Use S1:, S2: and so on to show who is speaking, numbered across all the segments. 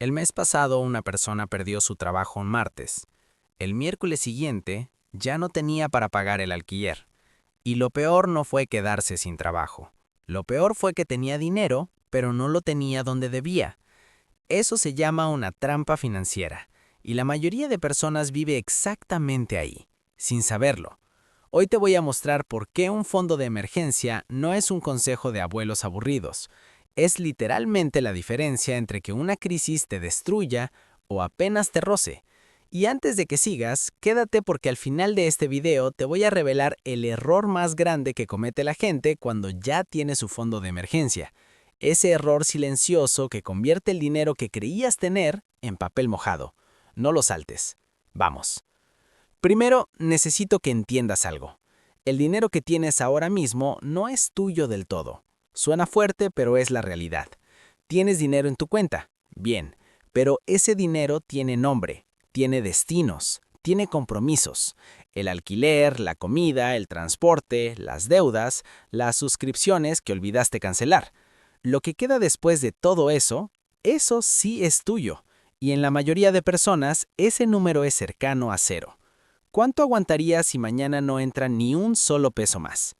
S1: El mes pasado una persona perdió su trabajo un martes. El miércoles siguiente ya no tenía para pagar el alquiler. Y lo peor no fue quedarse sin trabajo. Lo peor fue que tenía dinero, pero no lo tenía donde debía. Eso se llama una trampa financiera. Y la mayoría de personas vive exactamente ahí, sin saberlo. Hoy te voy a mostrar por qué un fondo de emergencia no es un consejo de abuelos aburridos. Es literalmente la diferencia entre que una crisis te destruya o apenas te roce. Y antes de que sigas, quédate porque al final de este video te voy a revelar el error más grande que comete la gente cuando ya tiene su fondo de emergencia. Ese error silencioso que convierte el dinero que creías tener en papel mojado. No lo saltes. Vamos. Primero, necesito que entiendas algo. El dinero que tienes ahora mismo no es tuyo del todo. Suena fuerte, pero es la realidad. Tienes dinero en tu cuenta. Bien, pero ese dinero tiene nombre, tiene destinos, tiene compromisos. El alquiler, la comida, el transporte, las deudas, las suscripciones que olvidaste cancelar. Lo que queda después de todo eso sí es tuyo. Y en la mayoría de personas, ese número es cercano a cero. ¿Cuánto aguantarías si mañana no entra ni un solo peso más?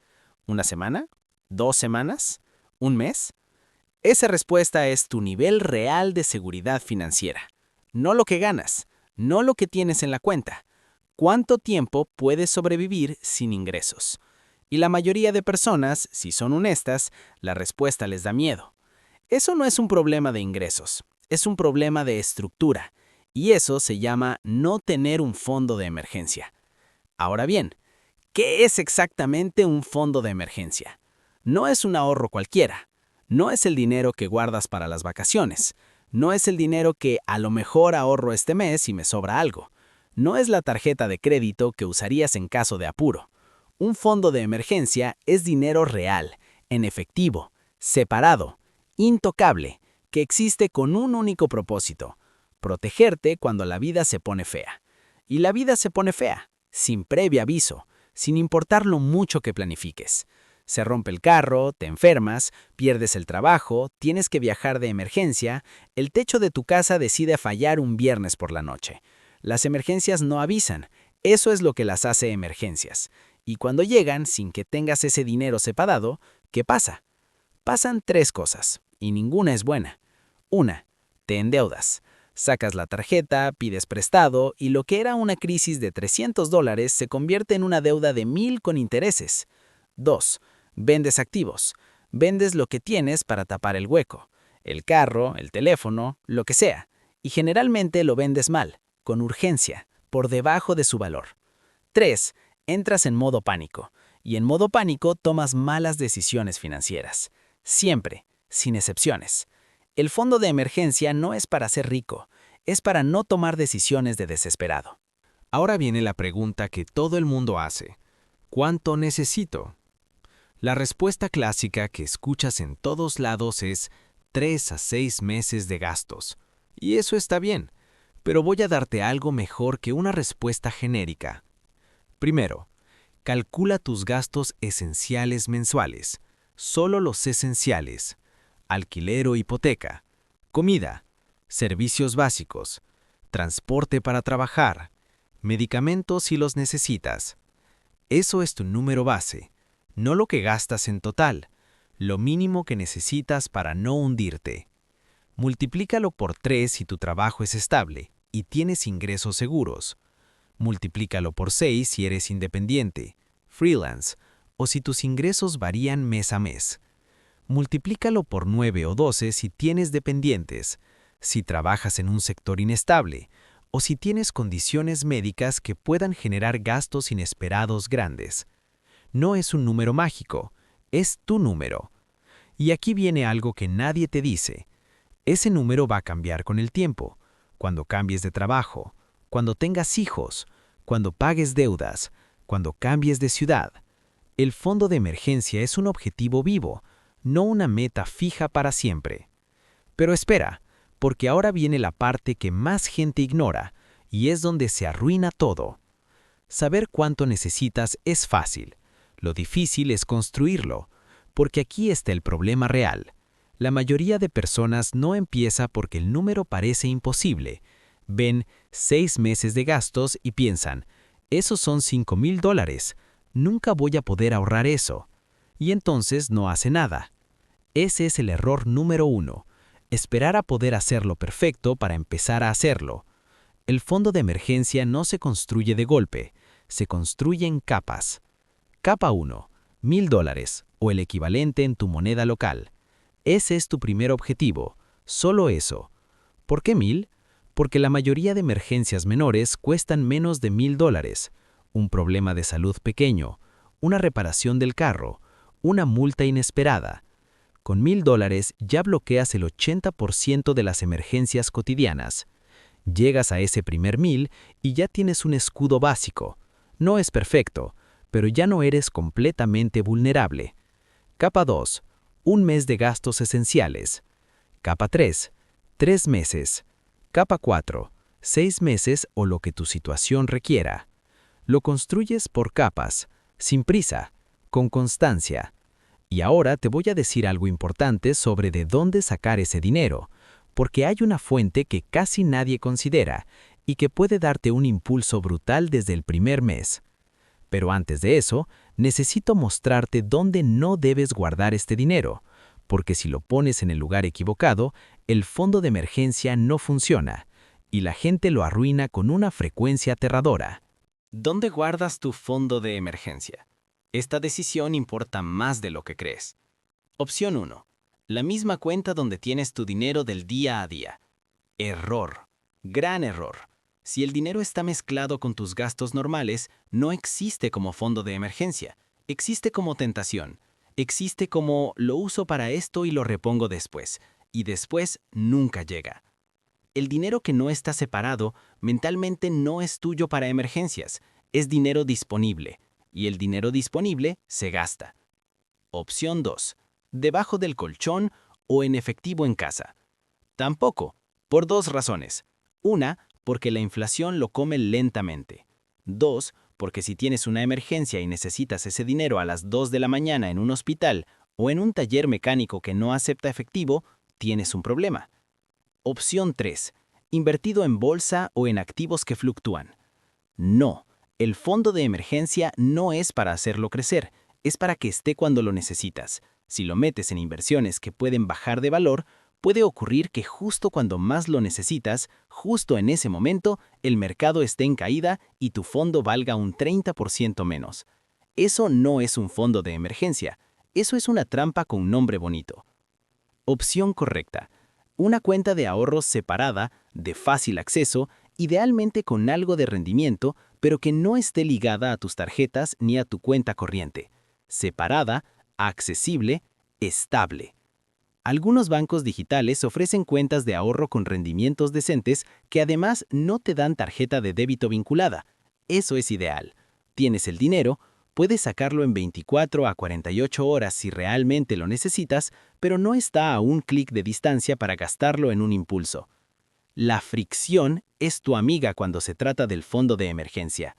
S1: ¿Una semana? ¿2 semanas? ¿Un mes? Esa respuesta es tu nivel real de seguridad financiera. No lo que ganas, no lo que tienes en la cuenta. ¿Cuánto tiempo puedes sobrevivir sin ingresos? Y la mayoría de personas, si son honestas, la respuesta les da miedo. Eso no es un problema de ingresos, es un problema de estructura. Y eso se llama no tener un fondo de emergencia. Ahora bien, ¿qué es exactamente un fondo de emergencia? No es un ahorro cualquiera. No es el dinero que guardas para las vacaciones. No es el dinero que a lo mejor ahorro este mes y me sobra algo. No es la tarjeta de crédito que usarías en caso de apuro. Un fondo de emergencia es dinero real, en efectivo, separado, intocable, que existe con un único propósito: protegerte cuando la vida se pone fea. Y la vida se pone fea, sin previo aviso, sin importar lo mucho que planifiques. Se rompe el carro, te enfermas, pierdes el trabajo, tienes que viajar de emergencia, el techo de tu casa decide fallar un viernes por la noche. Las emergencias no avisan, eso es lo que las hace emergencias. Y cuando llegan, sin que tengas ese dinero separado, ¿qué pasa? Pasan 3 cosas, y ninguna es buena. Una, te endeudas. Sacas la tarjeta, pides prestado, y lo que era una crisis de $300 se convierte en una deuda de 1,000 con intereses. 2, vendes activos. Vendes lo que tienes para tapar el hueco. El carro, el teléfono, lo que sea. Y generalmente lo vendes mal, con urgencia, por debajo de su valor. 3, entras en modo pánico. Y en modo pánico tomas malas decisiones financieras. Siempre, sin excepciones. El fondo de emergencia no es para ser rico, es para no tomar decisiones de desesperado.
S2: Ahora viene la pregunta que todo el mundo hace. ¿Cuánto necesito? La respuesta clásica que escuchas en todos lados es 3 a 6 meses de gastos. Y eso está bien, pero voy a darte algo mejor que una respuesta genérica. Primero, calcula tus gastos esenciales mensuales, solo los esenciales: alquiler o hipoteca, comida, servicios básicos, transporte para trabajar, medicamentos si los necesitas. Eso es tu número base, no lo que gastas en total, lo mínimo que necesitas para no hundirte. Multiplícalo por 3 si tu trabajo es estable y tienes ingresos seguros. Multiplícalo por 6 si eres independiente, freelance, o si tus ingresos varían mes a mes. Multiplícalo por 9 o 12 si tienes dependientes, si trabajas en un sector inestable, o si tienes condiciones médicas que puedan generar gastos inesperados grandes. No es un número mágico, es tu número. Y aquí viene algo que nadie te dice. Ese número va a cambiar con el tiempo, cuando cambies de trabajo, cuando tengas hijos, cuando pagues deudas, cuando cambies de ciudad. El fondo de emergencia es un objetivo vivo, no una meta fija para siempre. Pero espera, porque ahora viene la parte que más gente ignora, y es donde se arruina todo. Saber cuánto necesitas es fácil. Lo difícil es construirlo, porque aquí está el problema real. La mayoría de personas no empieza porque el número parece imposible. Ven 6 meses de gastos y piensan, esos son $5,000, nunca voy a poder ahorrar eso. Y entonces no hace nada. Ese es el error número 1, esperar a poder hacerlo perfecto para empezar a hacerlo. El fondo de emergencia no se construye de golpe, se construye en capas. Capa 1, $1,000 o el equivalente en tu moneda local. Ese es tu primer objetivo, solo eso. ¿Por qué 1,000? Porque la mayoría de emergencias menores cuestan menos de $1,000. Un problema de salud pequeño, una reparación del carro, una multa inesperada. Con $1,000 ya bloqueas el 80% de las emergencias cotidianas. Llegas a ese primer 1,000 y ya tienes un escudo básico. No es perfecto, pero ya no eres completamente vulnerable. Capa 2, un mes de gastos esenciales. Capa 3, 3 meses. Capa 4, 6 meses o lo que tu situación requiera. Lo construyes por capas, sin prisa, con constancia. Y ahora te voy a decir algo importante sobre de dónde sacar ese dinero, porque hay una fuente que casi nadie considera y que puede darte un impulso brutal desde el primer mes. Pero antes de eso, necesito mostrarte dónde no debes guardar este dinero, porque si lo pones en el lugar equivocado, el fondo de emergencia no funciona, y la gente lo arruina con una frecuencia aterradora.
S1: ¿Dónde guardas tu fondo de emergencia? Esta decisión importa más de lo que crees. Opción 1. La misma cuenta donde tienes tu dinero del día a día. Error. Gran error. Si el dinero está mezclado con tus gastos normales, no existe como fondo de emergencia. Existe como tentación. Existe como lo uso para esto y lo repongo después. Y después nunca llega. El dinero que no está separado mentalmente no es tuyo para emergencias. Es dinero disponible. Y el dinero disponible se gasta. Opción 2. Debajo del colchón o en efectivo en casa. Tampoco, por 2 razones. Una, porque la inflación lo come lentamente. 2, porque si tienes una emergencia y necesitas ese dinero a las 2 de la mañana en un hospital o en un taller mecánico que no acepta efectivo, tienes un problema. Opción 3. Invertido en bolsa o en activos que fluctúan. No, el fondo de emergencia no es para hacerlo crecer, es para que esté cuando lo necesitas. Si lo metes en inversiones que pueden bajar de valor, puede ocurrir que justo cuando más lo necesitas, justo en ese momento, el mercado esté en caída y tu fondo valga un 30% menos. Eso no es un fondo de emergencia, eso es una trampa con nombre bonito. Opción correcta. Una cuenta de ahorros separada, de fácil acceso, idealmente con algo de rendimiento, pero que no esté ligada a tus tarjetas ni a tu cuenta corriente. Separada, accesible, estable. Algunos bancos digitales ofrecen cuentas de ahorro con rendimientos decentes que además no te dan tarjeta de débito vinculada. Eso es ideal. Tienes el dinero, puedes sacarlo en 24 a 48 horas si realmente lo necesitas, pero no está a un clic de distancia para gastarlo en un impulso. La fricción es tu amiga cuando se trata del fondo de emergencia.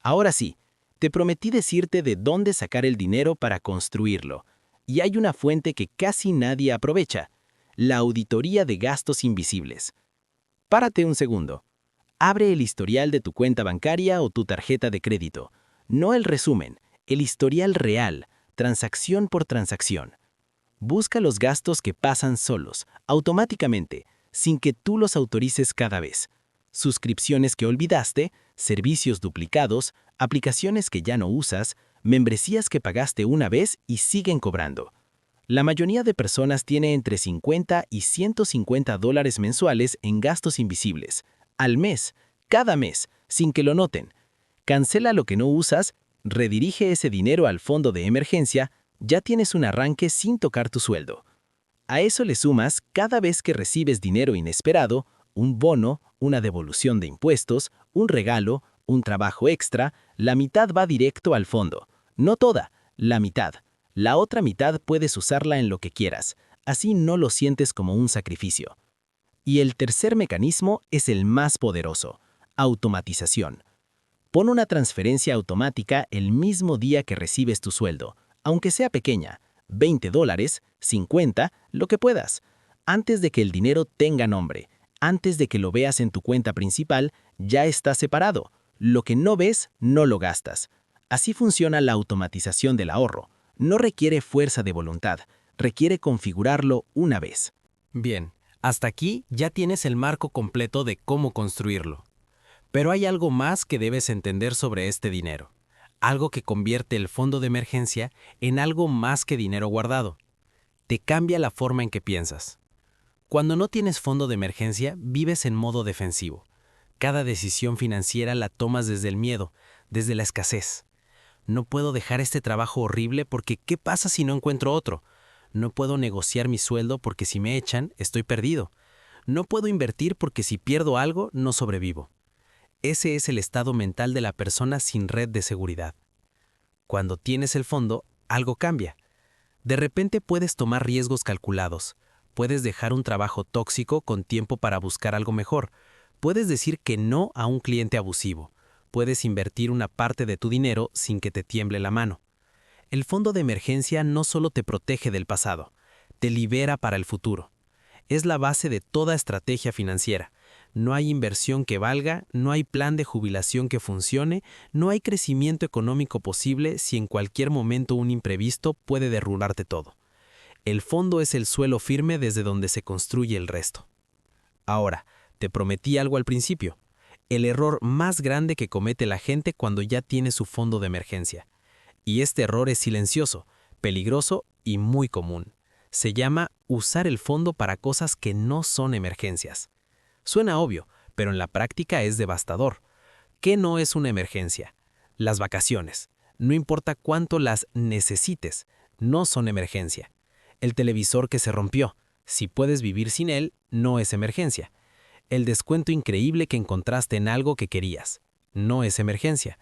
S1: Ahora sí, te prometí decirte de dónde sacar el dinero para construirlo. Y hay una fuente que casi nadie aprovecha, la auditoría de gastos invisibles. Párate un segundo. Abre el historial de tu cuenta bancaria o tu tarjeta de crédito. No el resumen, el historial real, transacción por transacción. Busca los gastos que pasan solos, automáticamente, sin que tú los autorices cada vez. Suscripciones que olvidaste, servicios duplicados, aplicaciones que ya no usas, membresías que pagaste una vez y siguen cobrando. La mayoría de personas tiene entre 50 y $150 mensuales en gastos invisibles, al mes, cada mes, sin que lo noten. Cancela lo que no usas, redirige ese dinero al fondo de emergencia, ya tienes un arranque sin tocar tu sueldo. A eso le sumas cada vez que recibes dinero inesperado, un bono, una devolución de impuestos, un regalo, un trabajo extra, la mitad va directo al fondo. No toda, la mitad. La otra mitad puedes usarla en lo que quieras, así no lo sientes como un sacrificio. Y el tercer mecanismo es el más poderoso, automatización. Pon una transferencia automática el mismo día que recibes tu sueldo, aunque sea pequeña, $20, 50, lo que puedas. Antes de que el dinero tenga nombre, antes de que lo veas en tu cuenta principal, ya está separado. Lo que no ves, no lo gastas. Así funciona la automatización del ahorro. No requiere fuerza de voluntad, requiere configurarlo una vez.
S2: Bien, hasta aquí ya tienes el marco completo de cómo construirlo. Pero hay algo más que debes entender sobre este dinero. Algo que convierte el fondo de emergencia en algo más que dinero guardado. Te cambia la forma en que piensas. Cuando no tienes fondo de emergencia, vives en modo defensivo. Cada decisión financiera la tomas desde el miedo, desde la escasez. No puedo dejar este trabajo horrible porque ¿qué pasa si no encuentro otro? No puedo negociar mi sueldo porque si me echan, estoy perdido. No puedo invertir porque si pierdo algo, no sobrevivo. Ese es el estado mental de la persona sin red de seguridad. Cuando tienes el fondo, algo cambia. De repente puedes tomar riesgos calculados. Puedes dejar un trabajo tóxico con tiempo para buscar algo mejor. Puedes decir que no a un cliente abusivo. Puedes invertir una parte de tu dinero sin que te tiemble la mano. El fondo de emergencia no solo te protege del pasado, te libera para el futuro. Es la base de toda estrategia financiera. No hay inversión que valga, no hay plan de jubilación que funcione, no hay crecimiento económico posible si en cualquier momento un imprevisto puede derrumbarte todo. El fondo es el suelo firme desde donde se construye el resto. Ahora, te prometí algo al principio. El error más grande que comete la gente cuando ya tiene su fondo de emergencia. Y este error es silencioso, peligroso y muy común. Se llama usar el fondo para cosas que no son emergencias. Suena obvio, pero en la práctica es devastador. ¿Qué no es una emergencia? Las vacaciones. No importa cuánto las necesites, no son emergencia. El televisor que se rompió. Si puedes vivir sin él, no es emergencia. El descuento increíble que encontraste en algo que querías. No es emergencia.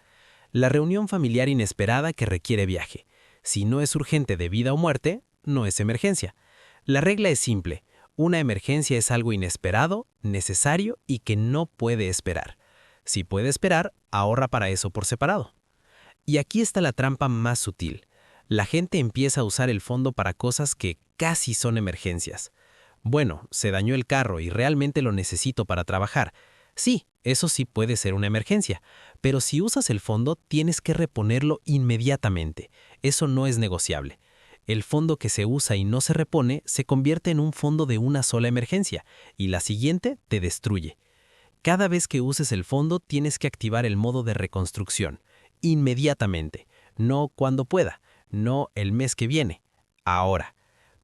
S2: La reunión familiar inesperada que requiere viaje. Si no es urgente de vida o muerte, no es emergencia. La regla es simple. Una emergencia es algo inesperado, necesario y que no puede esperar. Si puede esperar, ahorra para eso por separado. Y aquí está la trampa más sutil. La gente empieza a usar el fondo para cosas que casi son emergencias. Bueno, se dañó el carro y realmente lo necesito para trabajar. Sí, eso sí puede ser una emergencia, pero si usas el fondo tienes que reponerlo inmediatamente. Eso no es negociable. El fondo que se usa y no se repone se convierte en un fondo de una sola emergencia y la siguiente te destruye. Cada vez que uses el fondo tienes que activar el modo de reconstrucción, inmediatamente, no cuando pueda, no el mes que viene, ahora.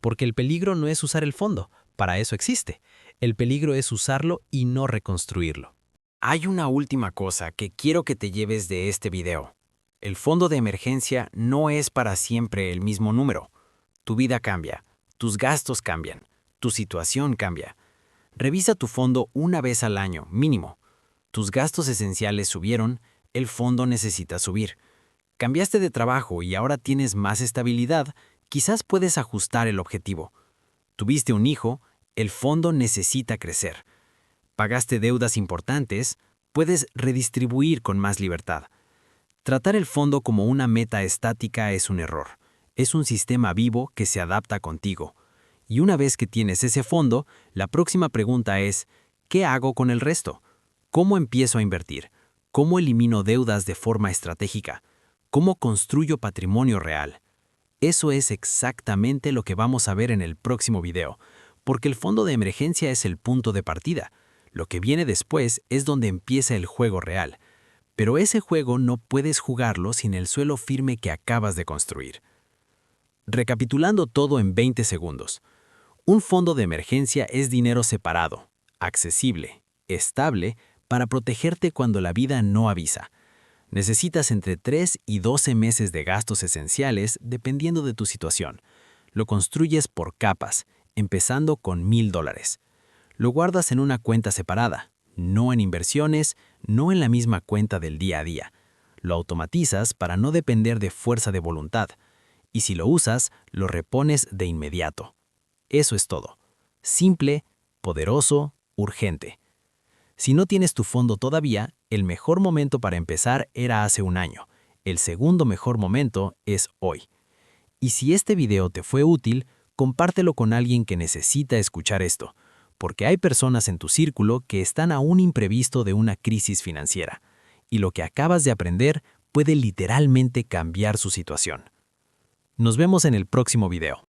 S2: Porque el peligro no es usar el fondo, para eso existe. El peligro es usarlo y no reconstruirlo.
S1: Hay una última cosa que quiero que te lleves de este video. El fondo de emergencia no es para siempre el mismo número. Tu vida cambia, tus gastos cambian, tu situación cambia. Revisa tu fondo una vez al año, mínimo. Tus gastos esenciales subieron, el fondo necesita subir. Cambiaste de trabajo y ahora tienes más estabilidad, quizás puedes ajustar el objetivo. Tuviste un hijo, el fondo necesita crecer. Pagaste deudas importantes, puedes redistribuir con más libertad. Tratar el fondo como una meta estática es un error. Es un sistema vivo que se adapta contigo. Y una vez que tienes ese fondo, la próxima pregunta es, ¿qué hago con el resto? ¿Cómo empiezo a invertir? ¿Cómo elimino deudas de forma estratégica? ¿Cómo construyo patrimonio real? Eso es exactamente lo que vamos a ver en el próximo video, porque el fondo de emergencia es el punto de partida. Lo que viene después es donde empieza el juego real. Pero ese juego no puedes jugarlo sin el suelo firme que acabas de construir. Recapitulando todo en 20 segundos. Un fondo de emergencia es dinero separado, accesible, estable, para protegerte cuando la vida no avisa. Necesitas entre 3 y 12 meses de gastos esenciales dependiendo de tu situación. Lo construyes por capas, empezando con $1000. Lo guardas en una cuenta separada, no en inversiones, no en la misma cuenta del día a día. Lo automatizas para no depender de fuerza de voluntad. Y si lo usas, lo repones de inmediato. Eso es todo. Simple, poderoso, urgente. Si no tienes tu fondo todavía, el mejor momento para empezar era hace un año. El segundo mejor momento es hoy. Y si este video te fue útil, compártelo con alguien que necesita escuchar esto, porque hay personas en tu círculo que están a un imprevisto de una crisis financiera, y lo que acabas de aprender puede literalmente cambiar su situación. Nos vemos en el próximo video.